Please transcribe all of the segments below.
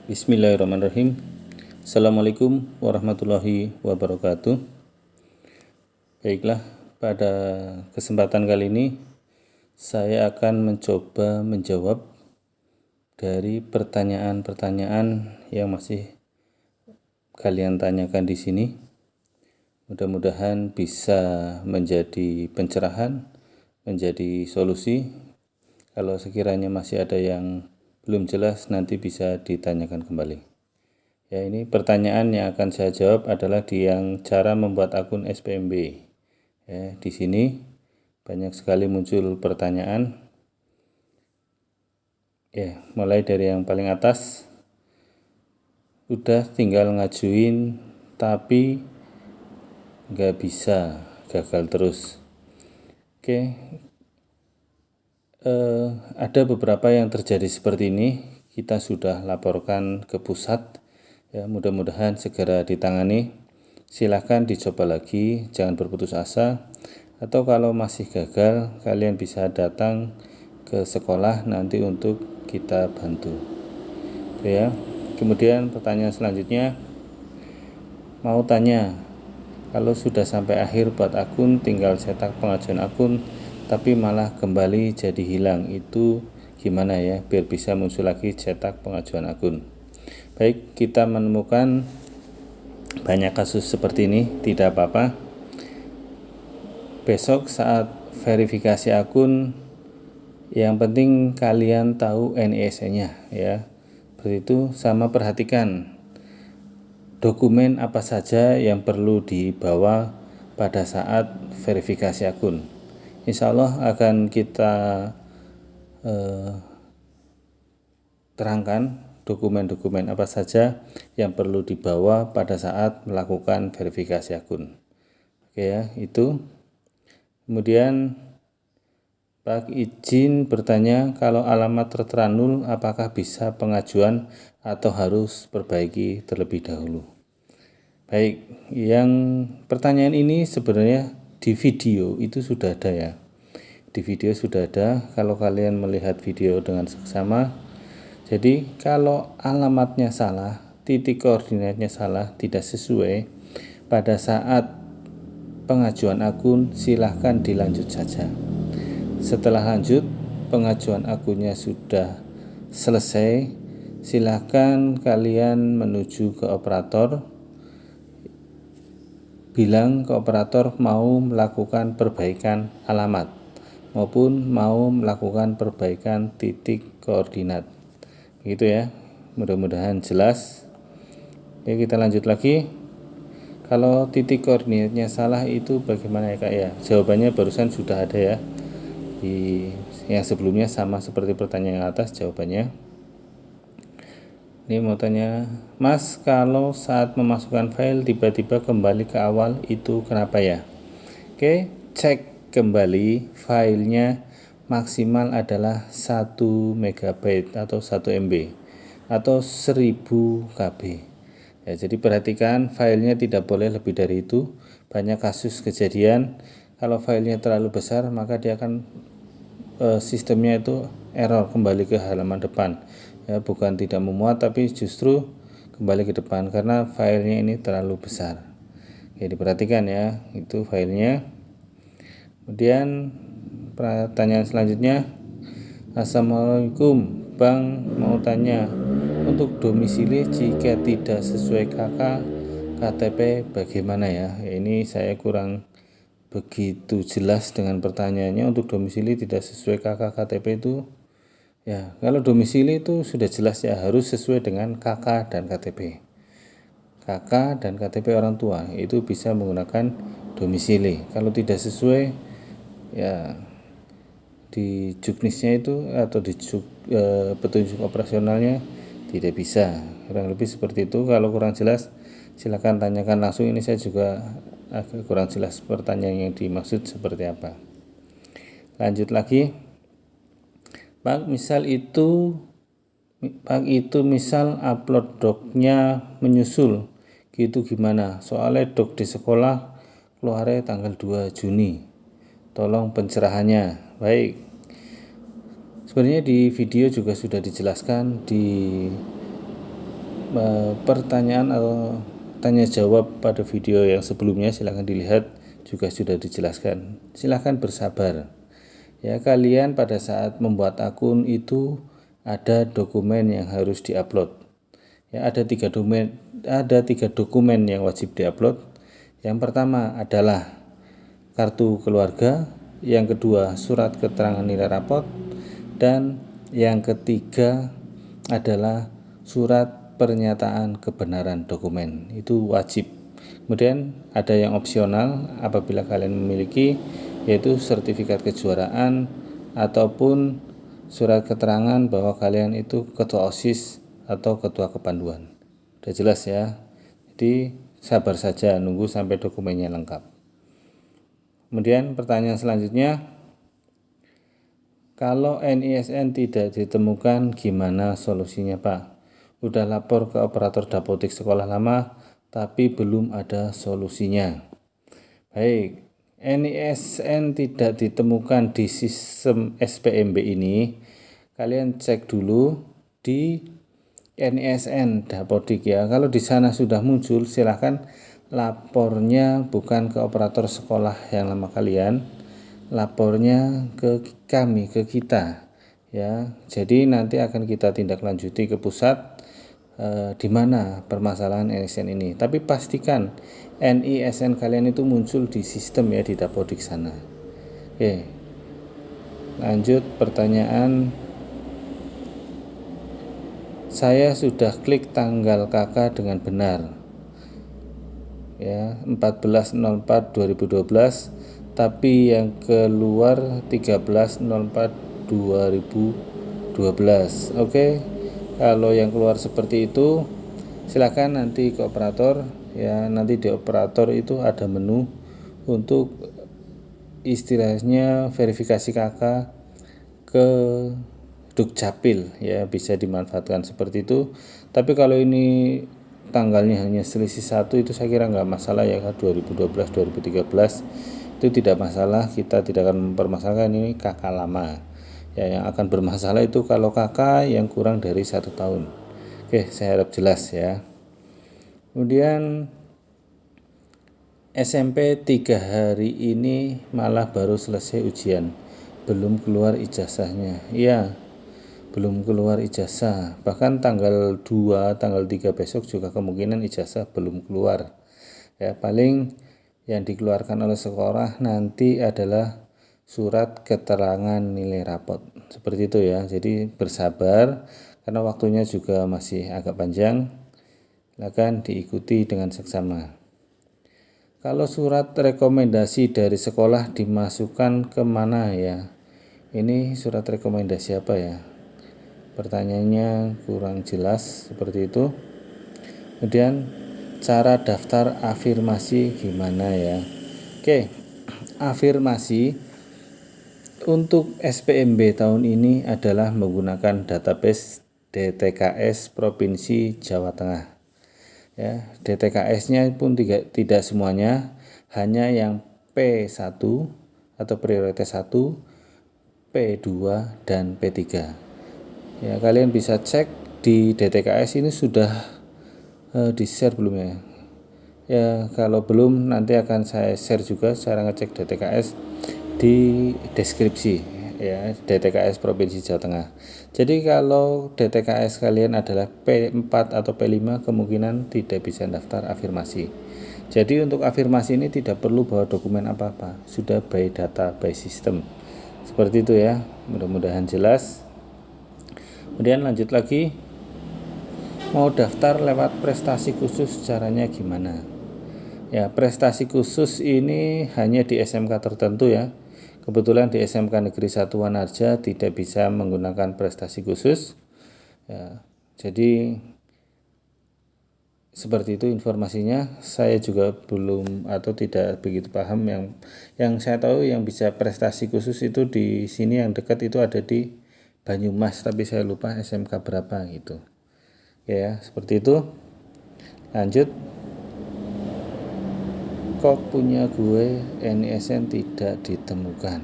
Bismillahirrahmanirrahim. Assalamualaikum warahmatullahi wabarakatuh. Baiklah, pada kesempatan kali ini saya akan mencoba menjawab dari pertanyaan-pertanyaan yang masih kalian tanyakan di sini. Mudah-mudahan bisa menjadi pencerahan, menjadi solusi. Kalau sekiranya masih ada yang belum jelas, nanti bisa ditanyakan kembali. Ya, ini pertanyaan yang akan saya jawab adalah di yang cara membuat akun SPMB. Ya, di sini banyak sekali muncul pertanyaan. Ya, mulai dari yang paling atas, udah tinggal ngajuin tapi nggak bisa, gagal terus. Oke. Ada beberapa yang terjadi seperti ini. Kita sudah laporkan ke pusat, ya, mudah-mudahan segera ditangani. Silahkan dicoba lagi, jangan berputus asa. Atau kalau masih gagal, kalian bisa datang ke sekolah nanti untuk kita bantu. Itu ya. Kemudian pertanyaan selanjutnya, mau tanya, kalau sudah sampai akhir buat akun, tinggal cetak pengajuan akun, tapi malah kembali jadi hilang, itu gimana ya biar bisa muncul lagi cetak pengajuan akun? Baik, kita menemukan banyak kasus seperti ini, tidak apa-apa. Besok saat verifikasi akun, yang penting kalian tahu NISN-nya ya. Seperti itu, sama perhatikan dokumen apa saja yang perlu dibawa pada saat verifikasi akun. Insya Allah akan kita terangkan dokumen-dokumen apa saja yang perlu dibawa pada saat melakukan verifikasi akun. Oke ya, itu. Kemudian Pak izin bertanya, kalau alamat tertera nol apakah bisa pengajuan atau harus perbaiki terlebih dahulu? Baik, yang pertanyaan ini sebenarnya di video itu sudah ada ya. Di video sudah ada, kalau kalian melihat video dengan seksama. Jadi kalau alamatnya salah, titik koordinatnya salah, tidak sesuai, pada saat pengajuan akun silahkan dilanjut saja. Setelah lanjut, pengajuan akunnya sudah selesai, silahkan kalian menuju ke operator, bilang ke operator mau melakukan perbaikan alamat maupun mau melakukan perbaikan titik koordinat. Begitu ya, mudah-mudahan jelas. Oke, kita lanjut lagi. Kalau titik koordinatnya salah itu bagaimana ya Kak ya? Jawabannya barusan sudah ada ya. Di yang sebelumnya sama seperti pertanyaan yang atas jawabannya. Ini mau tanya, Mas, kalau saat memasukkan file tiba-tiba kembali ke awal itu kenapa ya? Oke, cek kembali filenya maksimal adalah 1 MB atau 1 MB atau 1000 KB. Ya, jadi perhatikan filenya tidak boleh lebih dari itu. Banyak kasus kejadian kalau filenya terlalu besar maka dia akan sistemnya itu error kembali ke halaman depan. Ya, bukan tidak memuat tapi justru kembali ke depan karena filenya ini terlalu besar. Ya, diperhatikan ya, itu filenya. Kemudian pertanyaan selanjutnya, Assalamualaikum Bang, mau tanya, untuk domisili jika tidak sesuai KK KTP bagaimana ya? Ini saya kurang begitu jelas dengan pertanyaannya. Untuk domisili tidak sesuai KK KTP itu ya, kalau domisili itu sudah jelas ya, harus sesuai dengan KK dan KTP. KK dan KTP orang tua itu bisa menggunakan domisili. Kalau tidak sesuai ya, di juknisnya itu atau di petunjuk operasionalnya tidak bisa. Kurang lebih seperti itu. Kalau kurang jelas silakan tanyakan langsung. Ini saya juga agak kurang jelas pertanyaan yang dimaksud seperti apa. Lanjut lagi. Pak itu misal upload doknya menyusul gitu gimana? Soalnya dok di sekolah keluarnya tanggal 2 Juni. Tolong pencerahannya. Baik. Sebenarnya di video juga sudah dijelaskan di pertanyaan atau tanya jawab pada video yang sebelumnya, silahkan dilihat, juga sudah dijelaskan. Silahkan bersabar ya, kalian pada saat membuat akun itu ada dokumen yang harus diupload ya, ada tiga dokumen yang wajib diupload. Yang pertama adalah kartu keluarga, yang kedua surat keterangan nilai rapot, dan yang ketiga adalah surat pernyataan kebenaran dokumen. Itu wajib. Kemudian ada yang opsional apabila kalian memiliki, yaitu sertifikat kejuaraan ataupun surat keterangan bahwa kalian itu ketua OSIS atau ketua kepanduan. Udah jelas ya. Jadi sabar saja, nunggu sampai dokumennya lengkap. Kemudian pertanyaan selanjutnya, kalau NISN tidak ditemukan gimana solusinya Pak? Udah lapor ke operator dapodik sekolah lama tapi belum ada solusinya. Baik, NISN tidak ditemukan di sistem SPMB ini, kalian cek dulu di NISN dapodik ya. Kalau di sana sudah muncul, silahkan lapornya bukan ke operator sekolah yang lama kalian, lapornya ke kami, ke kita ya. Jadi nanti akan kita tindak lanjuti ke pusat di mana permasalahan NISN ini. Tapi pastikan NISN kalian itu muncul di sistem ya, di dapodik sana. Oke, lanjut pertanyaan. Saya sudah klik tanggal KK dengan benar ya, 14.04.2012, tapi yang keluar 13.04.2012. Oke, kalau yang keluar seperti itu, silakan nanti ke operator ya. Nanti di operator itu ada menu untuk istilahnya verifikasi KK ke Dukcapil ya, bisa dimanfaatkan seperti itu. Tapi kalau ini tanggalnya hanya selisih 1, itu saya kira nggak masalah ya, 2012 2013 itu tidak masalah, kita tidak akan mempermasalahkan. Ini KK lama ya. Yang akan bermasalah itu kalau KK yang kurang dari 1 tahun. Oke, saya harap jelas ya. Kemudian SMP 3 hari ini malah baru selesai ujian, belum keluar ijazahnya. Iya, belum keluar ijazah, bahkan tanggal 2, tanggal 3 besok juga kemungkinan ijazah belum keluar ya. Paling yang dikeluarkan oleh sekolah nanti adalah surat keterangan nilai rapot, seperti itu ya. Jadi bersabar karena waktunya juga masih agak panjang, silakan diikuti dengan seksama. Kalau surat rekomendasi dari sekolah dimasukkan kemana ya? Ini surat rekomendasi apa ya? Pertanyaannya kurang jelas seperti itu. Kemudian cara daftar afirmasi gimana ya? Oke, afirmasi untuk SPMB tahun ini adalah menggunakan database DTKS Provinsi Jawa Tengah ya. DTKS-nya pun tidak semuanya, hanya yang P1 atau prioritas 1, P2 dan P3 ya. Kalian bisa cek di DTKS ini sudah di-share belum ya? Ya, kalau belum nanti akan saya share juga cara ngecek DTKS di deskripsi ya, DTKS Provinsi Jawa Tengah. Jadi kalau DTKS kalian adalah P4 atau P5, kemungkinan tidak bisa daftar afirmasi. Jadi untuk afirmasi ini tidak perlu bawa dokumen apa-apa, sudah by data, by system. Seperti itu ya, mudah-mudahan jelas. Kemudian lanjut lagi, mau daftar lewat prestasi khusus caranya gimana? Ya, prestasi khusus ini hanya di SMK tertentu ya. Kebetulan di SMK Negeri 1 Wanarja tidak bisa menggunakan prestasi khusus ya. Jadi seperti itu informasinya. Saya juga belum atau tidak begitu paham. Yang saya tahu yang bisa prestasi khusus itu di sini yang dekat itu ada di Banyumas, tapi saya lupa SMK berapa gitu ya. Seperti itu. Lanjut, kok punya gue NISN tidak ditemukan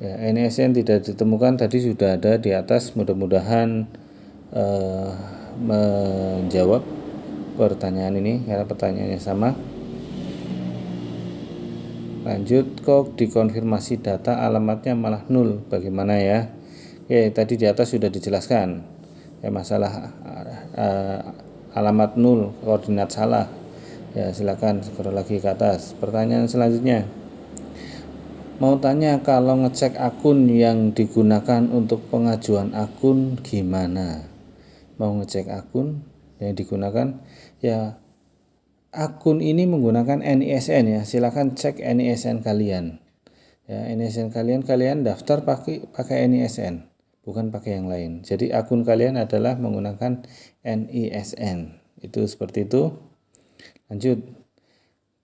ya. NISN tidak ditemukan tadi sudah ada di atas, mudah-mudahan menjawab pertanyaan ini karena pertanyaannya sama. Lanjut, kok dikonfirmasi data alamatnya malah 0, bagaimana ya? Oke, tadi di atas sudah dijelaskan ya, masalah alamat 0, koordinat salah ya. Silakan scroll lagi ke atas. Pertanyaan selanjutnya, mau tanya kalau ngecek akun yang digunakan untuk pengajuan akun gimana? Mau ngecek akun yang digunakan ya, akun ini menggunakan NISN ya, silakan cek NISN kalian ya. NISN kalian daftar pakai NISN, bukan pakai yang lain. Jadi akun kalian adalah menggunakan NISN, itu seperti itu. Lanjut,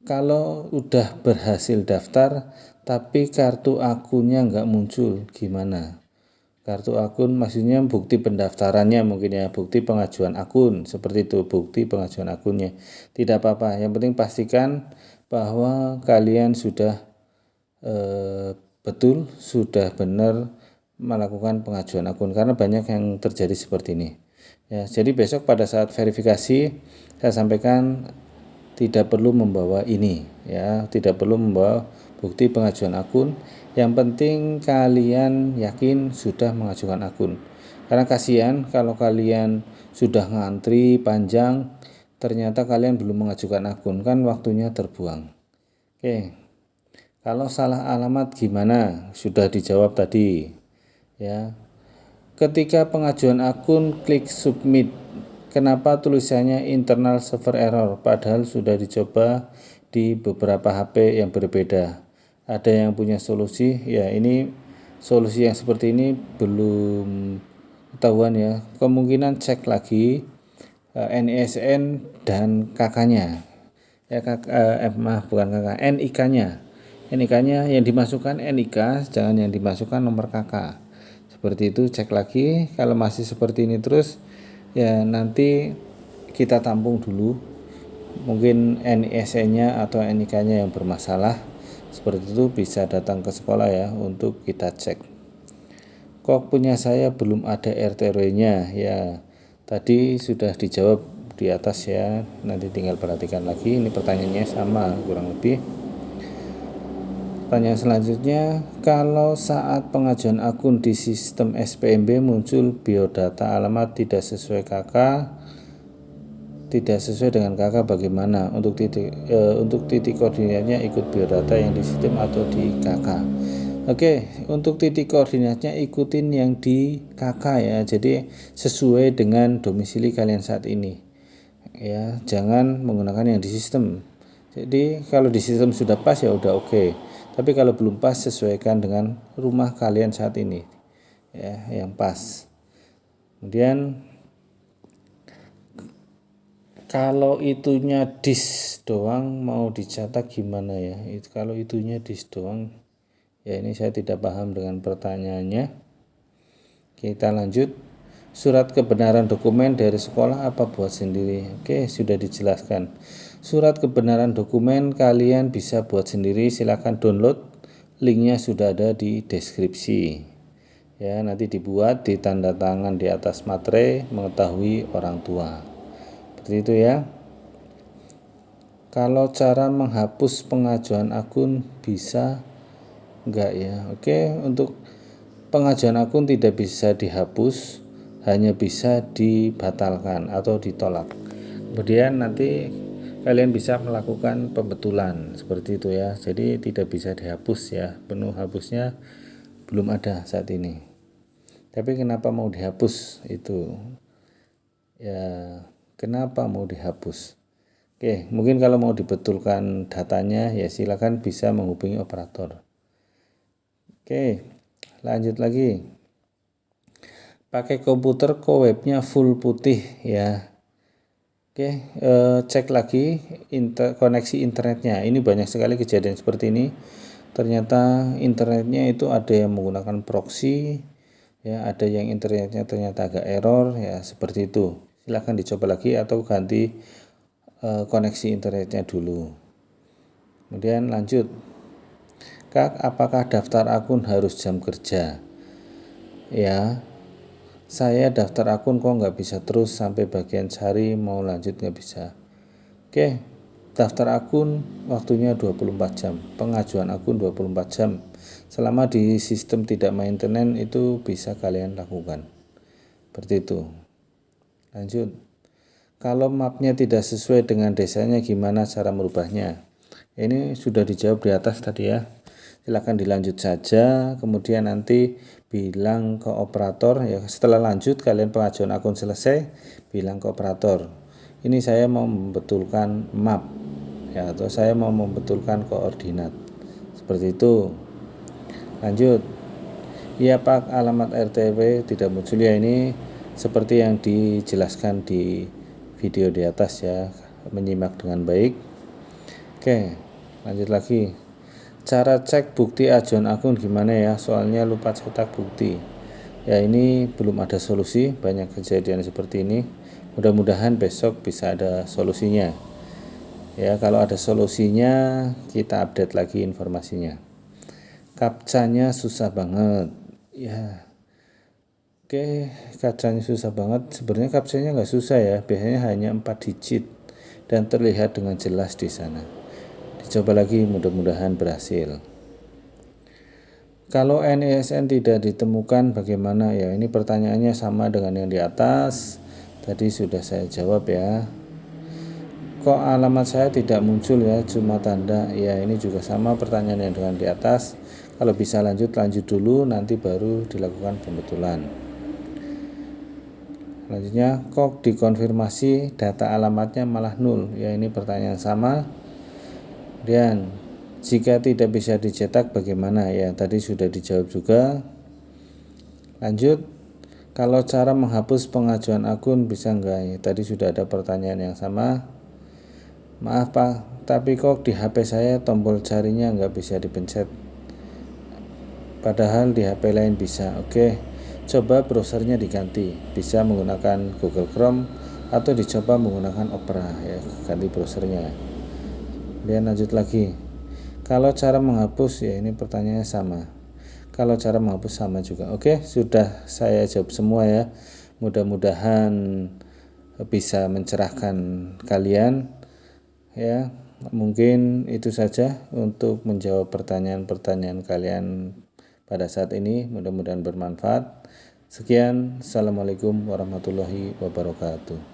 kalau udah berhasil daftar tapi kartu akunnya nggak muncul gimana? Kartu akun maksudnya bukti pendaftarannya mungkin ya, bukti pengajuan akun, seperti itu, bukti pengajuan akunnya. Tidak apa-apa, yang penting pastikan bahwa kalian sudah betul, sudah benar melakukan pengajuan akun, karena banyak yang terjadi seperti ini ya. Jadi besok pada saat verifikasi saya sampaikan tidak perlu membawa ini ya, tidak perlu membawa bukti pengajuan akun. Yang penting kalian yakin sudah mengajukan akun, karena kasihan kalau kalian sudah ngantri panjang ternyata kalian belum mengajukan akun, kan waktunya terbuang. Oke, kalau salah alamat gimana? Sudah dijawab tadi ya. Ketika pengajuan akun klik submit, kenapa tulisannya internal server error padahal sudah dicoba di beberapa HP yang berbeda? Ada yang punya solusi ya? Ini solusi yang seperti ini belum ketahuan ya. Kemungkinan cek lagi NISN dan kakaknya ya, maaf bukan kakak, NIK-nya. NIK-nya yang dimasukkan NIK, jangan yang dimasukkan nomor kakak. Seperti itu, cek lagi. Kalau masih seperti ini terus ya, nanti kita tampung dulu, mungkin NISN-nya atau NIK-nya yang bermasalah. Seperti itu bisa datang ke sekolah ya untuk kita cek. Kok punya saya belum ada RT RW-nya ya, tadi sudah dijawab di atas ya, nanti tinggal perhatikan lagi. Ini pertanyaannya sama kurang lebih. Pertanyaan selanjutnya, kalau saat pengajuan akun di sistem SPMB muncul biodata alamat tidak sesuai dengan kakak, bagaimana? Untuk titik koordinatnya ikut biodata yang di sistem atau di kakak? Oke, untuk titik koordinatnya ikutin yang di kakak ya. Jadi sesuai dengan domisili kalian saat ini ya, jangan menggunakan yang di sistem. Jadi kalau di sistem sudah pas ya udah oke. Tapi kalau belum pas, sesuaikan dengan rumah kalian saat ini ya, yang pas. Kemudian kalau itunya dis doang mau dicatat gimana ya? Itu kalau itunya dis doang ya, ini saya tidak paham dengan pertanyaannya. Kita lanjut. Surat kebenaran dokumen dari sekolah apa buat sendiri? Oke, sudah dijelaskan. Surat kebenaran dokumen kalian bisa buat sendiri, silakan download. Linknya sudah ada di deskripsi. Ya, nanti dibuat, ditanda tangan di atas materai, mengetahui orang tua. Seperti itu ya. Kalau cara menghapus pengajuan akun bisa enggak ya? Oke, untuk pengajuan akun tidak bisa dihapus, hanya bisa dibatalkan atau ditolak. Kemudian nanti kalian bisa melakukan pembetulan seperti itu ya. Jadi tidak bisa dihapus ya, penuh hapusnya belum ada saat ini. Tapi kenapa mau dihapus itu ya, kenapa mau dihapus? Oke, mungkin kalau mau dibetulkan datanya ya silakan bisa menghubungi operator. Oke, lanjut lagi. Pakai komputer kok webnya full putih ya. Oke, cek lagi koneksi internetnya. Ini banyak sekali kejadian seperti ini. Ternyata internetnya itu ada yang menggunakan proxy ya, ada yang internetnya ternyata agak error ya, seperti itu. Silahkan dicoba lagi atau ganti koneksi internetnya dulu. Kemudian lanjut, Kak, apakah daftar akun harus jam kerja? Ya, saya daftar akun kok nggak bisa terus sampai bagian cari mau lanjut nggak bisa. Oke, daftar akun waktunya 24 jam, pengajuan akun 24 jam. Selama di sistem tidak maintenance itu bisa kalian lakukan. Seperti itu. Lanjut. Kalau mapnya tidak sesuai dengan desanya gimana cara merubahnya? Ini sudah dijawab di atas tadi ya. Silakan dilanjut saja, kemudian nanti bilang ke operator ya. Setelah lanjut kalian pengajuan akun selesai, bilang ke operator, ini saya mau membetulkan map ya, atau saya mau membetulkan koordinat. Seperti itu. Lanjut. Iya Pak, alamat RTW tidak muncul ya. Ini seperti yang dijelaskan di video di atas ya, menyimak dengan baik. Oke, lanjut lagi. Cara cek bukti ajuan akun gimana ya, soalnya lupa cetak bukti ya. Ini belum ada solusi, banyak kejadian seperti ini. Mudah-mudahan besok bisa ada solusinya ya. Kalau ada solusinya kita update lagi informasinya. Captcha-nya susah banget ya. Oke, captcha-nya susah banget. Sebenarnya captcha-nya nggak susah ya, biasanya hanya 4 digit dan terlihat dengan jelas di sana. Dicoba lagi, mudah-mudahan berhasil. Kalau NISN tidak ditemukan bagaimana ya? Ini pertanyaannya sama dengan yang di atas. Tadi sudah saya jawab ya. Kok alamat saya tidak muncul ya, cuma tanda ya? Ini juga sama pertanyaan yang dengan di atas. Kalau bisa lanjut dulu, nanti baru dilakukan pembetulan. Selanjutnya, kok dikonfirmasi data alamatnya malah 0 ya? Ini pertanyaan sama. Dan jika tidak bisa dicetak bagaimana ya? Tadi sudah dijawab juga. Lanjut, kalau cara menghapus pengajuan akun bisa enggak ya? Tadi sudah ada pertanyaan yang sama. Maaf Pak, tapi kok di HP saya tombol carinya enggak bisa dipencet, padahal di HP lain bisa. Oke, coba browsernya diganti, bisa menggunakan Google Chrome atau dicoba menggunakan Opera ya, ganti browsernya. Kemudian lanjut lagi, kalau cara menghapus ya, ini pertanyaannya sama. Kalau cara menghapus sama juga. Oke, sudah saya jawab semua ya. Mudah-mudahan bisa mencerahkan kalian ya. Mungkin itu saja untuk menjawab pertanyaan-pertanyaan kalian pada saat ini. Mudah-mudahan bermanfaat. Sekian, assalamualaikum warahmatullahi wabarakatuh.